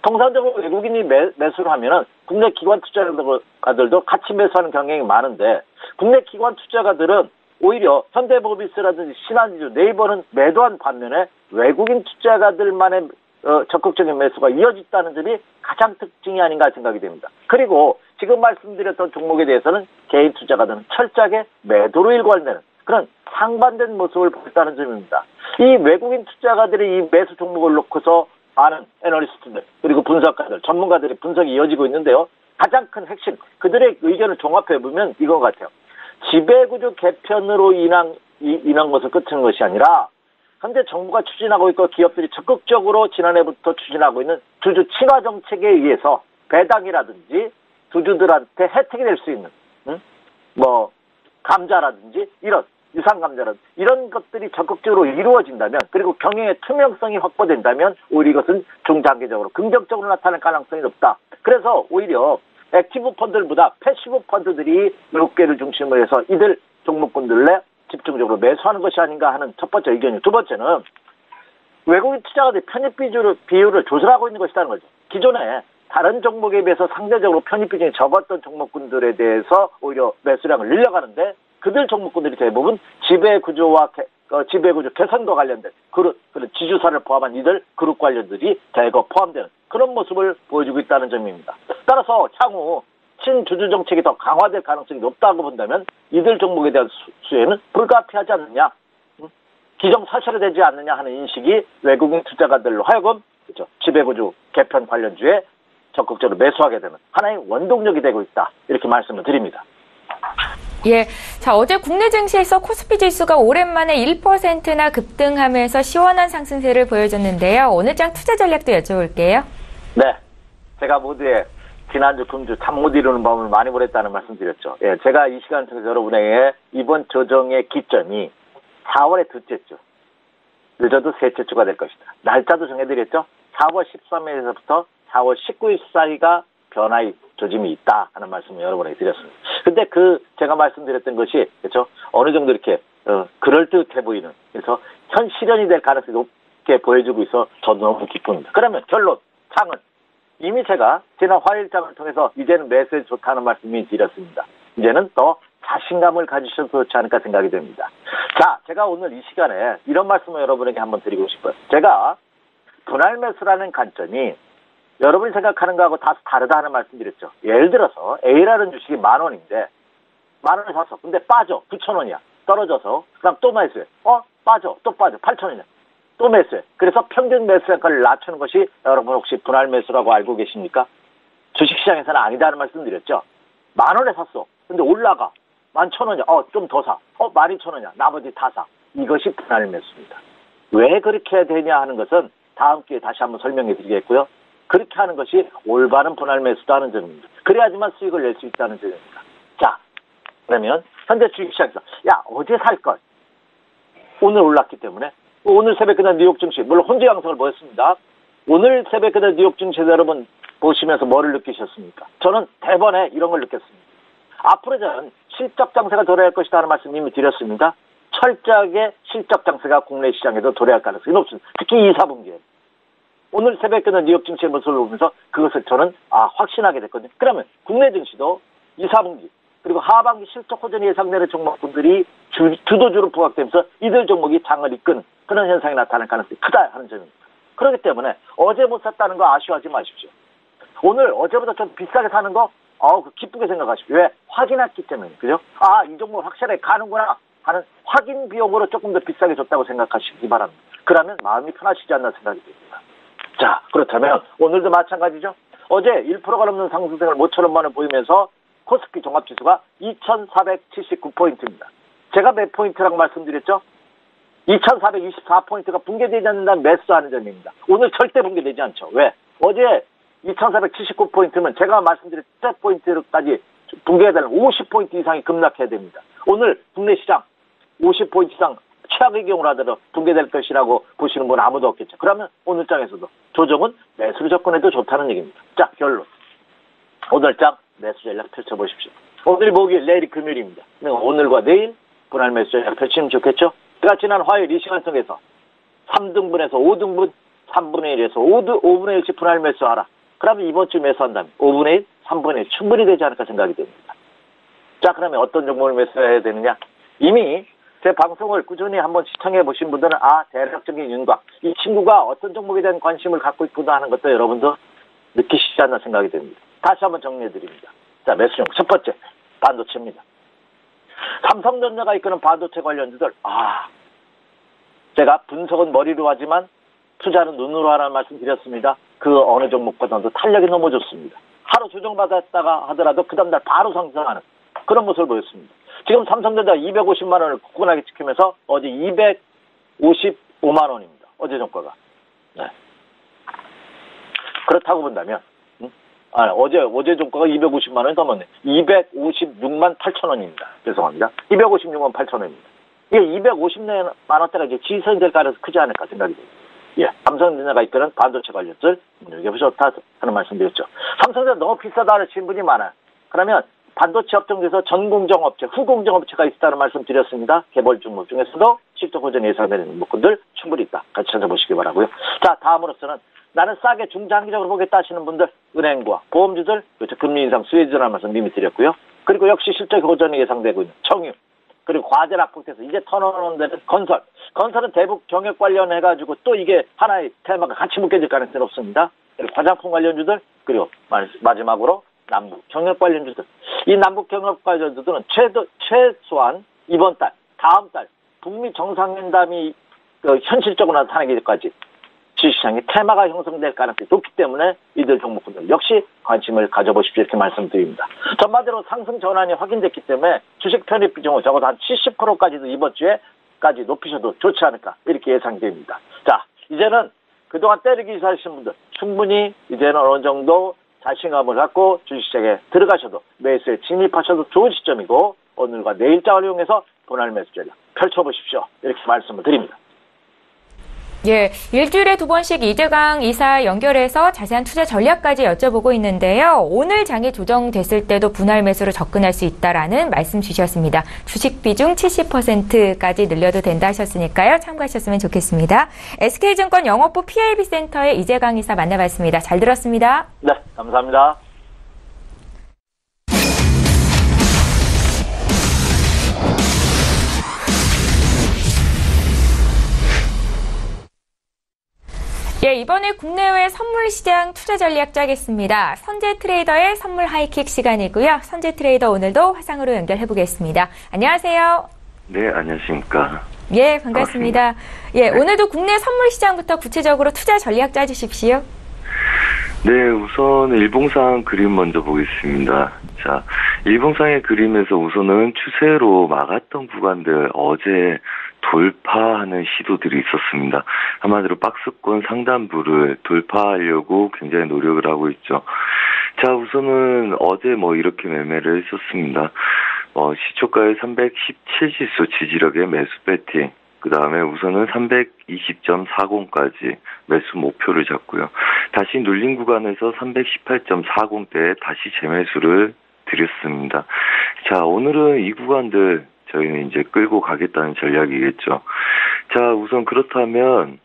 통상적으로 외국인이 매수를 하면은 국내 기관 투자가들도 같이 매수하는 경향이 많은데 국내 기관 투자가들은 오히려 현대모비스라든지 신한지주, 네이버는 매도한 반면에 외국인 투자가들만의 적극적인 매수가 이어졌다는 점이 가장 특징이 아닌가 생각이 됩니다. 그리고 지금 말씀드렸던 종목에 대해서는 개인 투자가들은 철저하게 매도로 일관되는 그런 상반된 모습을 보였다는 점입니다. 이 외국인 투자가들이 이 매수 종목을 놓고서 많은 애널리스트들 그리고 분석가들, 전문가들의 분석이 이어지고 있는데요. 가장 큰 핵심, 그들의 의견을 종합해보면 이건 같아요. 지배구조 개편으로 인한 것을 끝은 것이 아니라 현재 정부가 추진하고 있고 기업들이 적극적으로 지난해부터 추진하고 있는 주주 친화 정책에 의해서 배당이라든지 주주들한테 혜택이 될 수 있는 감자라든지 이런 유상감자라든지 이런 것들이 적극적으로 이루어진다면 그리고 경영의 투명성이 확보된다면 오히려 이것은 중장기적으로 긍정적으로 나타날 가능성이 높다. 그래서 오히려 액티브 펀드들보다 패시브 펀드들이 몇 개를 중심으로 해서 이들 종목군들에 집중적으로 매수하는 것이 아닌가 하는 첫 번째 의견이고 두 번째는 외국인 투자가들이 편입 비율을 조절하고 있는 것이라는 거죠. 기존에 다른 종목에 비해서 상대적으로 편입 비중이 적었던 종목군들에 대해서 오히려 매수량을 늘려가는데 그들 종목군들이 대부분 지배구조 개선과 관련된 그런 지주사를 포함한 이들 그룹 관련들이 대거 포함되는 그런 모습을 보여주고 있다는 점입니다. 따라서 향후 신주주 정책이 더 강화될 가능성이 높다고 본다면 이들 종목에 대한 수혜는 불가피하지 않느냐, 기정사실화되지 않느냐 하는 인식이 외국인 투자가들로 하여금 그렇죠, 지배구조 개편 관련주에 적극적으로 매수하게 되는 하나의 원동력이 되고 있다. 이렇게 말씀을 드립니다. 예. 자, 어제 국내 증시에서 코스피 지수가 오랜만에 1%나 급등하면서 시원한 상승세를 보여줬는데요. 오늘장 투자 전략도 여쭤볼게요. 네. 제가 모두의 지난주 금주 잠 못 이루는 밤을 많이 보냈다는 말씀 드렸죠. 예, 제가 이 시간 통해서 여러분에게 이번 조정의 기점이 4월의 둘째 주, 늦어도 셋째 주가 될 것이다. 날짜도 정해드렸죠. 4월 13일에서부터 4월 19일 사이가 변화의 조짐이 있다 하는 말씀을 여러분에게 드렸습니다. 근데 제가 말씀드렸던 것이 그렇죠, 어느 정도 이렇게 그럴듯해 보이는 그래서 현 실현이 될 가능성이 높게 보여주고 있어 저도 너무 기쁩니다. 그러면 결론, 장은 이미 제가 지난 화요일장을 통해서 이제는 매수에 좋다는 말씀이 드렸습니다. 이제는 더 자신감을 가지셔도 좋지 않을까 생각이 됩니다. 자, 제가 오늘 이 시간에 이런 말씀을 여러분에게 한번 드리고 싶어요. 제가 분할 매수라는 관점이 여러분이 생각하는 거하고 다 다르다 하는 말씀 드렸죠. 예를 들어서 A라는 주식이 10,000원인데 10,000원에 샀어. 근데 빠져. 9,000원이야. 떨어져서 그다음 또 매수해. 빠져. 또 빠져. 8,000원이야. 또 매수해. 그래서 평균 매수가를 낮추는 것이 여러분 혹시 분할 매수라고 알고 계십니까? 주식시장에서는 아니다는 말씀 드렸죠. 10,000원에 샀어. 근데 올라가. 11,000원이야. 좀 더 사. 12,000원이야. 나머지 다 사. 이것이 분할 매수입니다. 왜 그렇게 해야 되냐 하는 것은 다음 기회에 다시 한번 설명해 드리겠고요. 그렇게 하는 것이 올바른 분할 매수다는 점입니다. 그래야지만 수익을 낼 수 있다는 점입니다. 자, 그러면 현재 주식시장에서 어제 살 걸. 오늘 올랐기 때문에 오늘 새벽에 난 뉴욕 증시 물론 혼재 양상을 보였습니다. 오늘 새벽에 난 뉴욕 증시 여러분 보시면서 뭐를 느끼셨습니까? 저는 대번에 이런 걸 느꼈습니다. 앞으로 저는 실적 장세가 도래할 것이다 하는 말씀 이미 드렸습니다. 철저하게 실적 장세가 국내 시장에도 도래할 가능성이 높습니다. 특히 2, 4분기에. 오늘 새벽에 는 뉴욕 증시의 모습을 보면서 그것을 저는 확신하게 됐거든요. 그러면 국내 증시도 2, 4분기 그리고 하반기 실적 호전이 예상되는 종목분들이 주도주로 부각되면서 이들 종목이 장을 이끄는 그런 현상이 나타날 가능성이 크다 하는 점입니다. 그렇기 때문에 어제 못 샀다는 거 아쉬워하지 마십시오. 오늘 어제보다 좀 비싸게 사는 거 기쁘게 생각하십시오. 왜? 확인했기 때문에. 그죠? 이 종목 확실하게 가는구나 하는 확인 비용으로 조금 더 비싸게 줬다고 생각하시기 바랍니다. 그러면 마음이 편하시지 않나 생각이 듭니다. 자, 그렇다면 오늘도 마찬가지죠. 어제 1%가 넘는 상승세를 모처럼 만을 보이면서 코스피 종합지수가 2,479포인트입니다. 제가 몇 포인트라고 말씀드렸죠? 2,424포인트가 붕괴되지 않는다는 매수하는 점입니다. 오늘 절대 붕괴되지 않죠. 왜? 어제 2,479포인트면 제가 말씀드린 10포인트까지 붕괴가 되는 50포인트 이상이 급락해야 됩니다. 오늘 국내 시장 50포인트 이상 최악의 경우로 하더라도 붕괴될 것이라고 보시는 분 아무도 없겠죠. 그러면 오늘 장에서도 조정은 매수를 접근해도 좋다는 얘기입니다. 자, 결론. 오늘 장 매수 전략 펼쳐보십시오. 오늘 목요일, 내일이 금요일입니다. 오늘과 내일 분할 매수 전략 펼치면 좋겠죠? 제가 지난 화요일 이 시간 속에서 3등분에서 5등분, 3분의 1에서 5분의 1씩 분할 매수하라. 그러면 이번 주 매수한다면 5분의 1, 3분의 1 충분히 되지 않을까 생각이 됩니다. 자, 그러면 어떤 종목을 매수해야 되느냐? 이미 제 방송을 꾸준히 한번 시청해 보신 분들은 대략적인 윤곽, 이 친구가 어떤 종목에 대한 관심을 갖고 있구나 하는 것도 여러분도 느끼시지 않나 생각이 됩니다. 다시 한번 정리해 드립니다. 자, 매수 종목 첫 번째 반도체입니다. 삼성전자가 이끄는 반도체 관련주들 제가 분석은 머리로 하지만 투자는 눈으로 하라는 말씀 드렸습니다. 그 어느 종목보다도 탄력이 너무 좋습니다. 하루 조정받았다가 하더라도 그 다음날 바로 상승하는 그런 모습을 보였습니다. 지금 삼성전자 250만 원을 굳건하게 지키면서 어제 255만 원입니다. 어제 종가가. 네. 그렇다고 본다면 어제 종가가 250만 원이 넘었네. 256만 8천 원입니다. 죄송합니다. 256만 8천 원입니다. 이게 250만 원대가 이제 지선이 될 가능성이 크지 않을까 생각이 됩니다. 삼성전자가 이끄는 반도체 관련주를 눈여겨보셔도 좋다 하는 말씀 드렸죠. 삼성전자 너무 비싸다 하시는 분이 많아요. 그러면 반도체 업종 중에서 전공정업체, 후공정업체가 있다는 말씀 드렸습니다. 개발 종목 중에서도 실적 호전이 예상되는 종목들 충분히 있다. 같이 찾아보시기 바라고요. 자, 다음으로서는 나는 싸게 중장기적으로 보겠다 하시는 분들, 은행과 보험주들, 그렇죠. 금리 인상 수혜주라는 말씀 이미 드렸고요. 그리고 역시 실적 호전이 예상되고 있는 청유, 그리고 과제 낙폭돼서 이제 턴어라운드는 건설은 대북 경협 관련해가지고 또 이게 하나의 테마가 같이 묶여질 가능성이 높습니다. 그리고 화장품 관련주들, 그리고 마지막으로 남북 경협 관련주들. 이 남북 경협 관련주들은 최소한 이번 달, 다음 달 북미 정상회담이 현실적으로 나타나기까지 주식시장에 테마가 형성될 가능성이 높기 때문에 이들 종목들 역시 관심을 가져보십시오. 이렇게 말씀드립니다. 전반적으로 상승 전환이 확인됐기 때문에 주식 편입 비중을 적어도 한 70%까지도 이번 주에까지 높이셔도 좋지 않을까 이렇게 예상됩니다. 자, 이제는 그동안 때리기 하신 분들 충분히 이제는 어느 정도 자신감을 갖고 주식시장에 들어가셔도 매수에 진입하셔도 좋은 시점이고 오늘과 내일장을 이용해서 분할 매수 전략 펼쳐보십시오. 이렇게 말씀을 드립니다. 예, 일주일에 2번씩 이재강 이사 연결해서 자세한 투자 전략까지 여쭤보고 있는데요. 오늘 장이 조정됐을 때도 분할 매수로 접근할 수 있다라는 말씀 주셨습니다. 주식 비중 70%까지 늘려도 된다 하셨으니까요. 참고하셨으면 좋겠습니다. SK증권 영업부 PIB센터의 이재강 이사 만나봤습니다. 잘 들었습니다. 네, 감사합니다. 예, 예, 이번에 국내외 선물 시장 투자 전략 짜겠습니다. 선재 트레이더의 선물 하이킥 시간이고요. 선재 트레이더 오늘도 화상으로 연결해 보겠습니다. 안녕하세요. 네, 안녕하십니까. 예, 반갑습니다. 예, 네. 오늘도 국내 선물 시장부터 구체적으로 투자 전략 짜주십시오. 네, 우선 일봉상 그림 먼저 보겠습니다. 자, 일봉상의 그림에서 우선은 추세로 막았던 구간들 어제 돌파하는 시도들이 있었습니다. 한마디로 박스권 상단부를 돌파하려고 굉장히 노력을 하고 있죠. 자, 우선은 어제 이렇게 매매를 했었습니다. 시초가의 317지수 지지력의 매수 배팅, 그 다음에 우선은 320.40까지 매수 목표를 잡고요. 다시 눌린 구간에서 318.40대에 다시 재매수를 드렸습니다. 자, 오늘은 이 구간들 저희는 이제 끌고 가겠다는 전략이겠죠. 자, 우선 그렇다면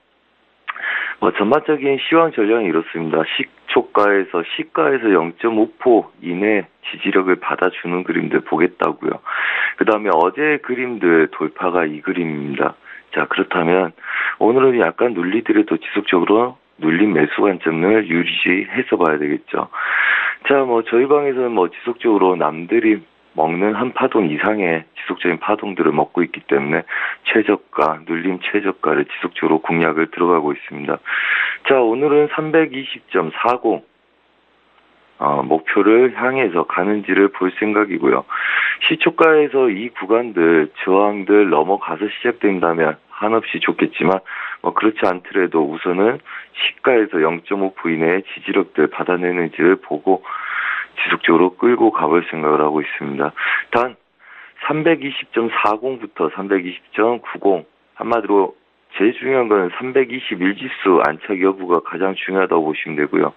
전반적인 시황 전략이 이렇습니다. 시초가에서 시가에서 0.5% 이내 지지력을 받아주는 그림들 보겠다고요. 그 다음에 어제의 그림들 돌파가 이 그림입니다. 자, 그렇다면 오늘은 약간 눌리더라도 지속적으로 눌린 매수 관점을 유지해서 봐야 되겠죠. 자, 저희 방에서는 지속적으로 남들이 먹는 한 파동 이상의 지속적인 파동들을 먹고 있기 때문에 최저가, 눌림 최저가를 지속적으로 공략을 들어가고 있습니다. 자, 오늘은 320.40 목표를 향해서 가는지를 볼 생각이고요. 시초가에서 이 구간들, 저항들 넘어가서 시작된다면 한없이 좋겠지만 그렇지 않더라도 우선은 시가에서 0.5% 이내의 지지력들 받아내는지를 보고 지속적으로 끌고 가볼 생각을 하고 있습니다. 단 320.40부터 320.90 한마디로 제일 중요한 건 321지수 안착 여부가 가장 중요하다고 보시면 되고요.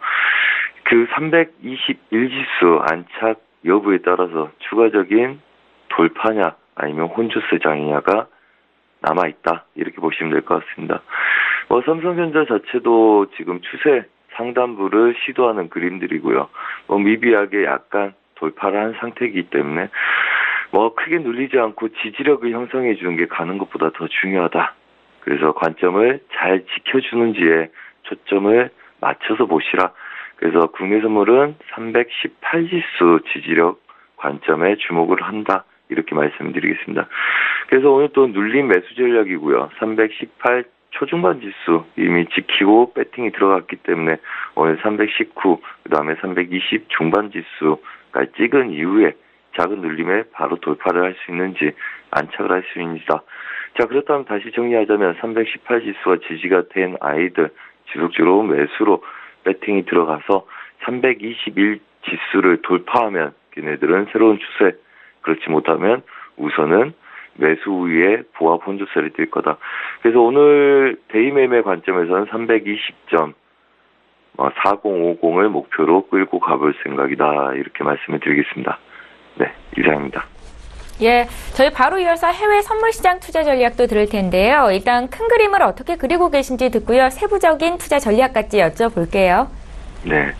그 321지수 안착 여부에 따라서 추가적인 돌파냐 아니면 혼조세장이냐가 남아있다 이렇게 보시면 될 것 같습니다. 삼성전자 자체도 지금 추세 상단부를 시도하는 그림들이고요. 미비하게 약간 돌파를 한 상태이기 때문에 크게 눌리지 않고 지지력을 형성해 주는 게 가는 것보다 더 중요하다. 그래서 관점을 잘 지켜주는지에 초점을 맞춰서 보시라. 그래서 국내 선물은 318지수 지지력 관점에 주목을 한다. 이렇게 말씀드리겠습니다. 그래서 오늘 또 눌린 매수 전략이고요. 318 초중반 지수 이미 지키고 배팅이 들어갔기 때문에 오늘 319, 그 다음에 320 중반 지수까지 찍은 이후에 작은 눌림에 바로 돌파를 할 수 있는지 안착을 할 수 있는지다. 자, 그렇다면 다시 정리하자면 318 지수가 지지가 된 아이들 지속적으로 매수로 배팅이 들어가서 321 지수를 돌파하면 걔네들은 새로운 추세, 그렇지 못하면 우선은 매수 후에 보합 혼조세를 뛸 거다. 그래서 오늘 대의 매매 관점에서는 320.4050을 목표로 끌고 가볼 생각이다. 이렇게 말씀을 드리겠습니다. 네, 이상입니다. 예, 저희 바로 이어서 해외 선물 시장 투자 전략도 들을 텐데요. 일단 큰 그림을 어떻게 그리고 계신지 듣고요. 세부적인 투자 전략까지 여쭤볼게요. 네.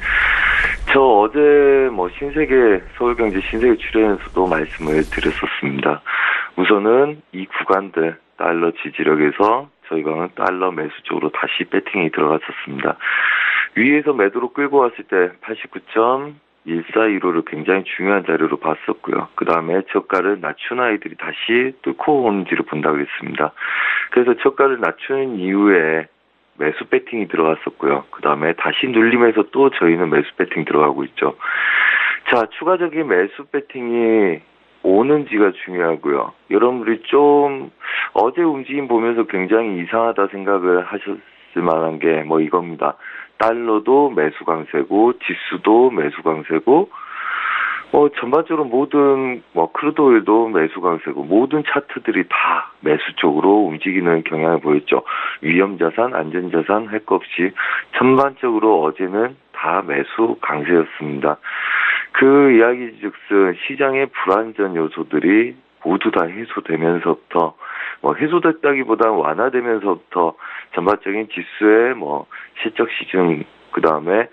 저 어제 신세계 서울경제 신세계 출연에서도 말씀을 드렸었습니다. 우선은 이 구간들 달러 지지력에서 저희가 달러 매수 쪽으로 다시 배팅이 들어갔었습니다. 위에서 매도로 끌고 왔을 때 89.1415를 굉장히 중요한 자료로 봤었고요. 그 다음에 저가를 낮춘 아이들이 다시 뚫고 오는지를 본다고 했습니다. 그래서 저가를 낮춘 이후에 매수 배팅이 들어갔었고요. 그 다음에 다시 눌리면서 또 저희는 매수 배팅 들어가고 있죠. 자, 추가적인 매수 배팅이 오는지가 중요하고요. 여러분들이 좀 어제 움직임 보면서 굉장히 이상하다 생각을 하셨을 만한 게 이겁니다. 달러도 매수 강세고 지수도 매수 강세고 전반적으로 모든 크루드 오일도 매수 강세고 모든 차트들이 다 매수 쪽으로 움직이는 경향을 보였죠. 위험자산, 안전자산 할 것 없이 전반적으로 어제는 다 매수 강세였습니다. 그 이야기즉슨 시장의 불안전 요소들이 모두 다 해소되면서부터 해소됐다기보다는 완화되면서부터 전반적인 지수의 실적 시중 그 다음에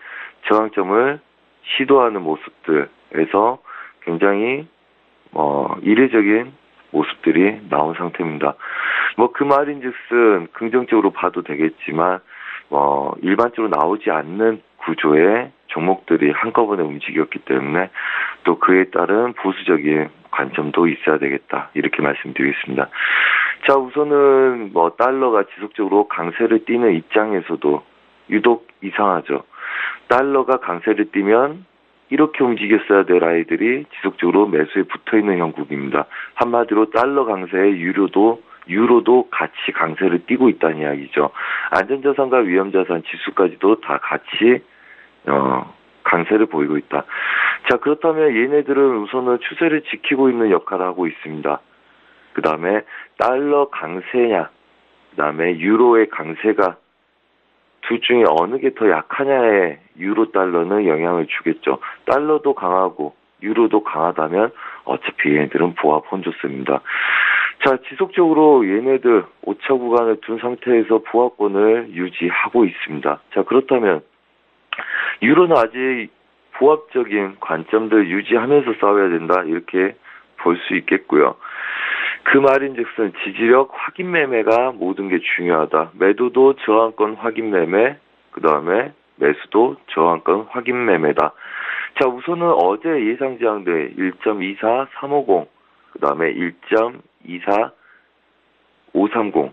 저항점을 시도하는 모습들에서 굉장히 이례적인 모습들이 나온 상태입니다. 그 말인즉슨 긍정적으로 봐도 되겠지만 일반적으로 나오지 않는 구조의 종목들이 한꺼번에 움직였기 때문에 또 그에 따른 보수적인 관점도 있어야 되겠다. 이렇게 말씀드리겠습니다. 자, 우선은 달러가 지속적으로 강세를 띠는 입장에서도 유독 이상하죠. 달러가 강세를 띠면 이렇게 움직였어야 될 아이들이 지속적으로 매수에 붙어있는 형국입니다. 한마디로 달러 강세에 유로도 같이 강세를 띠고 있다는 이야기죠. 안전자산과 위험자산 지수까지도 다 같이 강세를 보이고 있다. 자, 그렇다면 얘네들은 우선은 추세를 지키고 있는 역할을 하고 있습니다. 그 다음에 달러 강세냐, 그 다음에 유로의 강세가 둘 중에 어느 게 더 약하냐에 유로 달러는 영향을 주겠죠. 달러도 강하고 유로도 강하다면 어차피 얘네들은 보합 혼조세입니다. 자, 지속적으로 얘네들 오차 구간을 둔 상태에서 보합권을 유지하고 있습니다. 자, 그렇다면 유로는 아직 보합적인 관점들 유지하면서 싸워야 된다, 이렇게 볼 수 있겠고요. 그 말인즉슨 지지력 확인 매매가 모든 게 중요하다. 매도도 저항권 확인 매매, 그 다음에 매수도 저항권 확인 매매다. 자, 우선은 어제 예상 저항대 1.24350, 그 다음에 1.24530.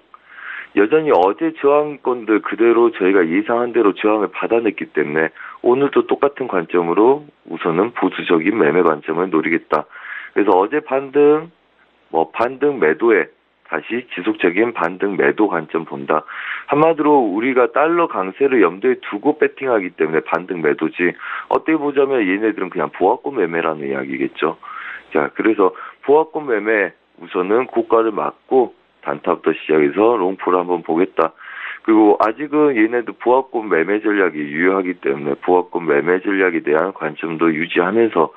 여전히 어제 저항권들 그대로 저희가 예상한 대로 저항을 받아냈기 때문에 오늘도 똑같은 관점으로 우선은 보수적인 매매 관점을 노리겠다. 그래서 어제 반등 매도에 다시 지속적인 반등 매도 관점 본다. 한마디로 우리가 달러 강세를 염두에 두고 배팅하기 때문에 반등 매도지, 어떻게 보자면 얘네들은 그냥 보합권 매매라는 이야기겠죠. 자, 그래서 보합권 매매 우선은 고가를 막고 단타부터 시작해서 롱포를 한번 보겠다. 그리고 아직은 얘네들 보합권 매매 전략이 유효하기 때문에 보합권 매매 전략에 대한 관점도 유지하면서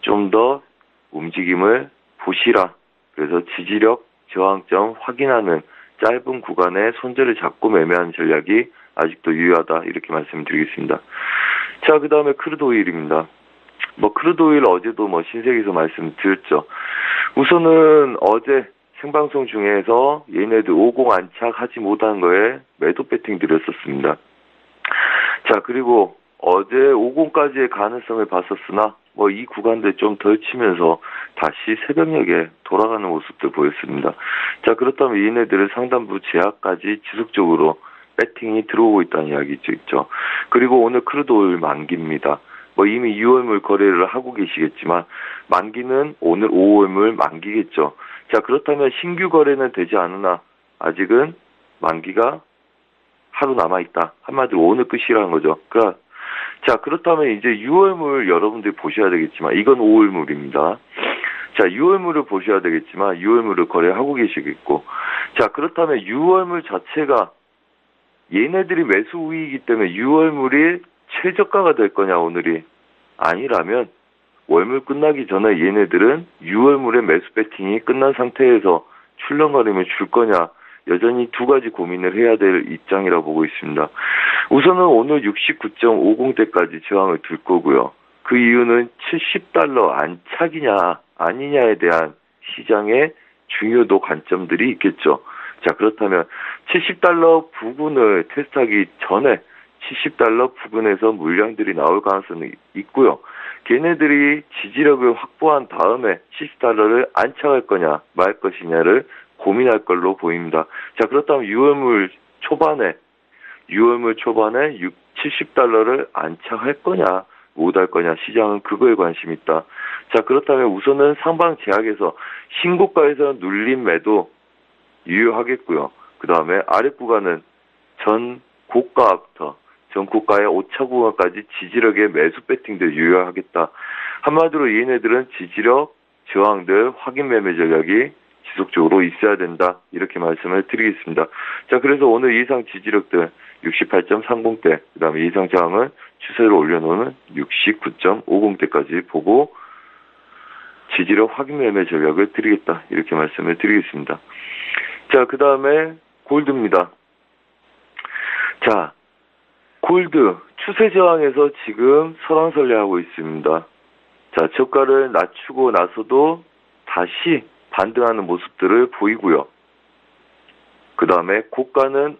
좀 더 움직임을 보시라. 그래서 지지력, 저항점 확인하는 짧은 구간에 손절을 잡고 매매하는 전략이 아직도 유효하다, 이렇게 말씀드리겠습니다. 자, 그 다음에 크루드 오일입니다. 크루드 오일 어제도 신세계에서 말씀드렸죠. 우선은 어제 생방송 중에서 얘네들 50 안착하지 못한 거에 매도 배팅 드렸었습니다. 자, 그리고 어제 50까지의 가능성을 봤었으나 이 구간들 좀 덜 치면서 다시 새벽녘에 돌아가는 모습들 보였습니다. 자, 그렇다면 얘네들은 상단부 제약까지 지속적으로 배팅이 들어오고 있다는 이야기죠. 있죠. 그리고 오늘 크루드 오일 만기입니다. 이미 6월물 거래를 하고 계시겠지만 만기는 오늘 5월물 만기겠죠. 자, 그렇다면 신규 거래는 되지 않으나 아직은 만기가 하루 남아있다. 한마디로 오늘 끝이라는 거죠. 자, 그렇다면 이제 6월물 여러분들이 보셔야 되겠지만 이건 5월물입니다. 자, 6월물을 보셔야 되겠지만 6월물을 거래하고 계시겠고, 자, 그렇다면 6월물 자체가 얘네들이 매수 우위이기 때문에 6월물이 최저가가 될 거냐, 오늘이 아니라면 월물 끝나기 전에 얘네들은 6월물의 매수 배팅이 끝난 상태에서 출렁거리면 줄 거냐, 여전히 두 가지 고민을 해야 될 입장이라고 보고 있습니다. 우선은 오늘 69.50대까지 저항을 둘 거고요. 그 이유는 $70 안착이냐 아니냐에 대한 시장의 중요도 관점들이 있겠죠. 자, 그렇다면 $70 부근을 테스트하기 전에 $70 부근에서 물량들이 나올 가능성이 있고요. 걔네들이 지지력을 확보한 다음에 $70를 안착할 거냐 말 것이냐를 고민할 걸로 보입니다. 자, 그렇다면 6월물 초반에 $70를 안착할 거냐 못 할 거냐, 시장은 그거에 관심이 있다. 자, 그렇다면 우선은 상방 제약에서 신고가에서 눌린 매도 유효하겠고요. 그 다음에 아래 구간은 전 고가의 오차 구간까지 지지력의 매수 배팅들 유효하겠다. 한마디로 얘네들은 지지력, 저항들 확인 매매 전략이 지속적으로 있어야 된다, 이렇게 말씀을 드리겠습니다. 자, 그래서 오늘 예상 지지력들 68.30대, 그 다음에 예상 저항은 추세를 올려놓는 69.50대까지 보고 지지력 확인 매매 전략을 드리겠다, 이렇게 말씀을 드리겠습니다. 자, 그 다음에 골드입니다. 자, 골드 추세 저항에서 지금 설왕설래하고 있습니다. 자, 저가를 낮추고 나서도 다시 반등하는 모습들을 보이고요. 그 다음에 고가는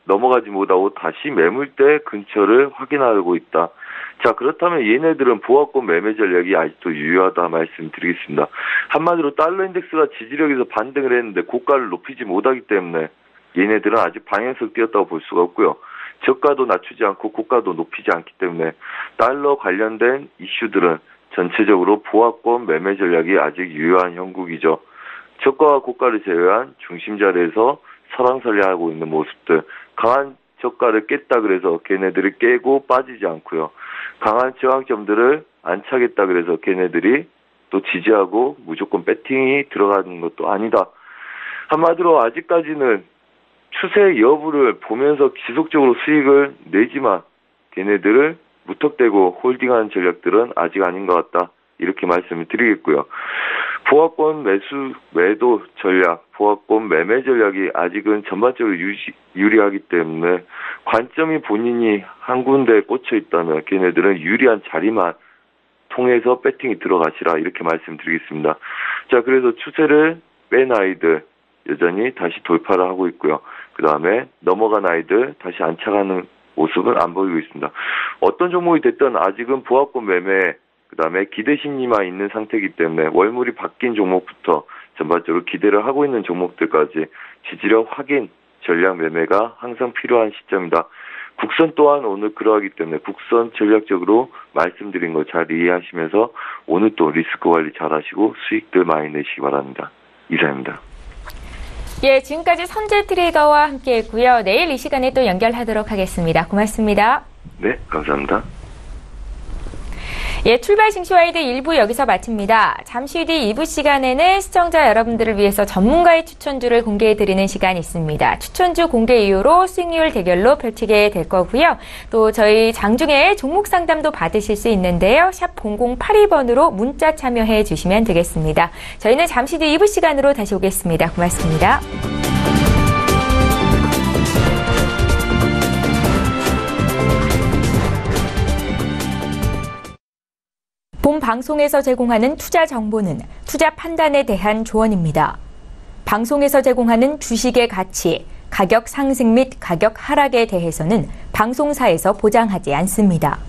넘어가지 못하고 다시 매물대 근처를 확인하고 있다. 자, 그렇다면 얘네들은 보합권 매매 전략이 아직도 유효하다 말씀드리겠습니다. 한마디로 달러 인덱스가 지지력에서 반등을 했는데 고가를 높이지 못하기 때문에 얘네들은 아직 방향성 뛰었다고 볼 수가 없고요. 저가도 낮추지 않고 고가도 높이지 않기 때문에 달러 관련된 이슈들은 전체적으로 보합권 매매 전략이 아직 유효한 형국이죠. 저가와 고가를 제외한 중심 자리에서 설왕설래하고 있는 모습들, 강한 저가를 깼다 그래서 걔네들이 깨고 빠지지 않고요. 강한 저항점들을 안차겠다 그래서 걔네들이 또 지지하고 무조건 배팅이 들어가는 것도 아니다. 한마디로 아직까지는 추세 여부를 보면서 지속적으로 수익을 내지만 걔네들을 무턱대고 홀딩하는 전략들은 아직 아닌 것 같다. 이렇게 말씀을 드리겠고요. 보합권 매도 전략, 보합권 매매 전략이 아직은 전반적으로 유리하기 때문에 관점이 본인이 한 군데에 꽂혀 있다면 걔네들은 유리한 자리만 통해서 배팅이 들어가시라 이렇게 말씀드리겠습니다. 자, 그래서 추세를 뺀 아이들 여전히 다시 돌파를 하고 있고요. 그 다음에 넘어간 아이들 다시 안착하는 모습은 안 보이고 있습니다. 어떤 종목이 됐든 아직은 보합권 매매, 그 다음에 기대 심리만 있는 상태이기 때문에 월물이 바뀐 종목부터 전반적으로 기대를 하고 있는 종목들까지 지지력 확인, 전략 매매가 항상 필요한 시점이다. 국선 또한 오늘 그러하기 때문에 국선 전략적으로 말씀드린 거 잘 이해하시면서 오늘 또 리스크 관리 잘 하시고 수익들 많이 내시기 바랍니다. 이상입니다. 예, 지금까지 선재 트레이더와 함께했고요. 내일 이 시간에 또 연결하도록 하겠습니다. 고맙습니다. 네, 감사합니다. 예, 출발 증시와이드 1부 여기서 마칩니다. 잠시 뒤 2부 시간에는 시청자 여러분들을 위해서 전문가의 추천주를 공개해드리는 시간이 있습니다. 추천주 공개 이후로 수익률 대결로 펼치게 될 거고요. 또 저희 장중에 종목 상담도 받으실 수 있는데요. 샵 0082번으로 문자 참여해 주시면 되겠습니다. 저희는 잠시 뒤 2부 시간으로 다시 오겠습니다. 고맙습니다. 본 방송에서 제공하는 투자 정보는 투자 판단에 대한 조언입니다. 방송에서 제공하는 주식의 가치, 가격 상승 및 가격 하락에 대해서는 방송사에서 보장하지 않습니다.